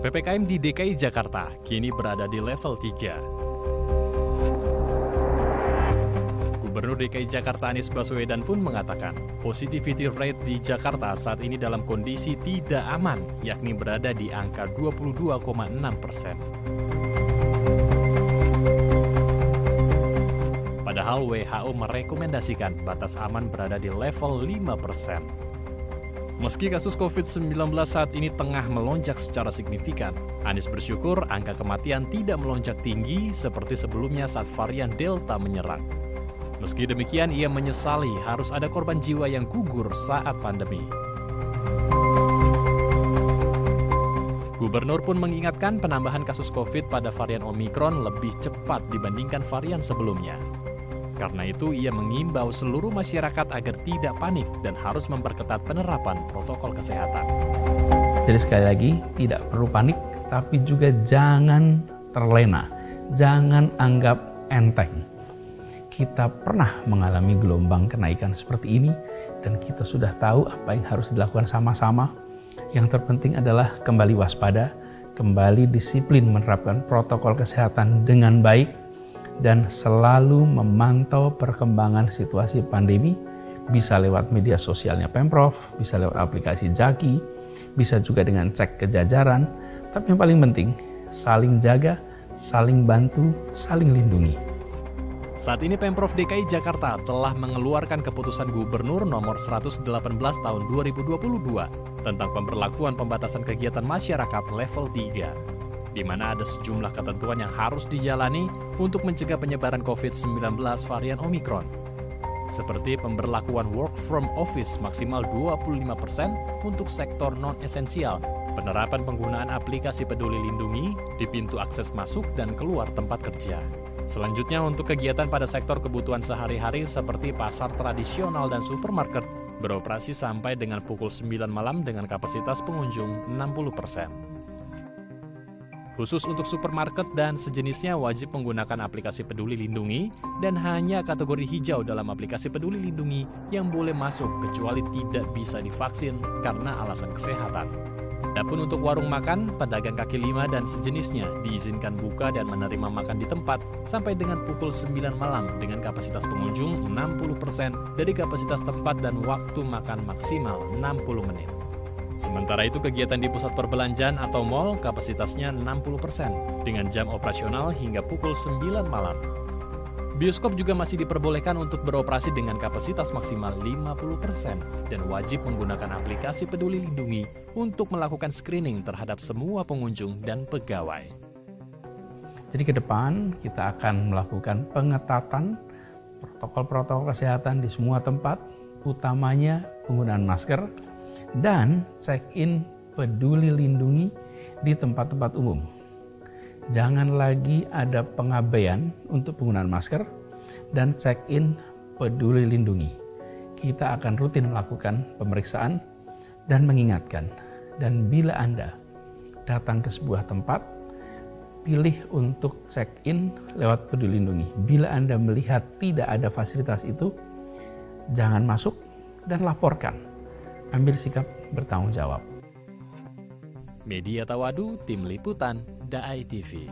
PPKM di DKI Jakarta kini berada di level 3. Gubernur DKI Jakarta Anies Baswedan pun mengatakan, positivity rate di Jakarta saat ini dalam kondisi tidak aman, yakni berada di angka 22,6%. Padahal WHO merekomendasikan batas aman berada di level 5%. Meski kasus COVID-19 saat ini tengah melonjak secara signifikan, Anies bersyukur angka kematian tidak melonjak tinggi seperti sebelumnya saat varian Delta menyerang. Meski demikian, ia menyesali harus ada korban jiwa yang gugur saat pandemi. Gubernur pun mengingatkan penambahan kasus COVID pada varian Omikron lebih cepat dibandingkan varian sebelumnya. Karena itu, ia mengimbau seluruh masyarakat agar tidak panik dan harus memperketat penerapan protokol kesehatan. Jadi sekali lagi, tidak perlu panik, tapi juga jangan terlena, jangan anggap enteng. Kita pernah mengalami gelombang kenaikan seperti ini, dan kita sudah tahu apa yang harus dilakukan sama-sama. Yang terpenting adalah kembali waspada, kembali disiplin menerapkan protokol kesehatan dengan baik, dan selalu memantau perkembangan situasi pandemi, bisa lewat media sosialnya Pemprov, bisa lewat aplikasi Jaki, bisa juga dengan cek ke jajaran, tapi yang paling penting, saling jaga, saling bantu, saling lindungi. Saat ini Pemprov DKI Jakarta telah mengeluarkan keputusan Gubernur nomor 118 tahun 2022 tentang pemberlakuan pembatasan kegiatan masyarakat level 3. Di mana ada sejumlah ketentuan yang harus dijalani untuk mencegah penyebaran COVID-19 varian Omikron. Seperti pemberlakuan work from office maksimal 25% untuk sektor non-esensial, penerapan penggunaan aplikasi Peduli Lindungi di pintu akses masuk dan keluar tempat kerja. Selanjutnya untuk kegiatan pada sektor kebutuhan sehari-hari seperti pasar tradisional dan supermarket, beroperasi sampai dengan pukul 9 malam dengan kapasitas pengunjung 60%. Khusus untuk supermarket dan sejenisnya wajib menggunakan aplikasi Peduli Lindungi dan hanya kategori hijau dalam aplikasi Peduli Lindungi yang boleh masuk kecuali tidak bisa divaksin karena alasan kesehatan. Adapun untuk warung makan, pedagang kaki lima dan sejenisnya diizinkan buka dan menerima makan di tempat sampai dengan pukul 9 malam dengan kapasitas pengunjung 60% dari kapasitas tempat dan waktu makan maksimal 60 menit. Sementara itu kegiatan di pusat perbelanjaan atau mal kapasitasnya 60% dengan jam operasional hingga pukul 9 malam. Bioskop juga masih diperbolehkan untuk beroperasi dengan kapasitas maksimal 50% dan wajib menggunakan aplikasi Peduli Lindungi untuk melakukan screening terhadap semua pengunjung dan pegawai. Jadi ke depan kita akan melakukan pengetatan protokol-protokol kesehatan di semua tempat, utamanya penggunaan masker, dan check-in Peduli Lindungi di tempat-tempat umum. Jangan lagi ada pengabaian untuk penggunaan masker dan check-in Peduli Lindungi. Kita akan rutin melakukan pemeriksaan dan mengingatkan. Dan bila Anda datang ke sebuah tempat, pilih untuk check-in lewat Peduli Lindungi. Bila Anda melihat tidak ada fasilitas itu, jangan masuk dan laporkan. Ambil sikap bertanggung jawab. Media Tawadu, Tim Liputan, DAI TV.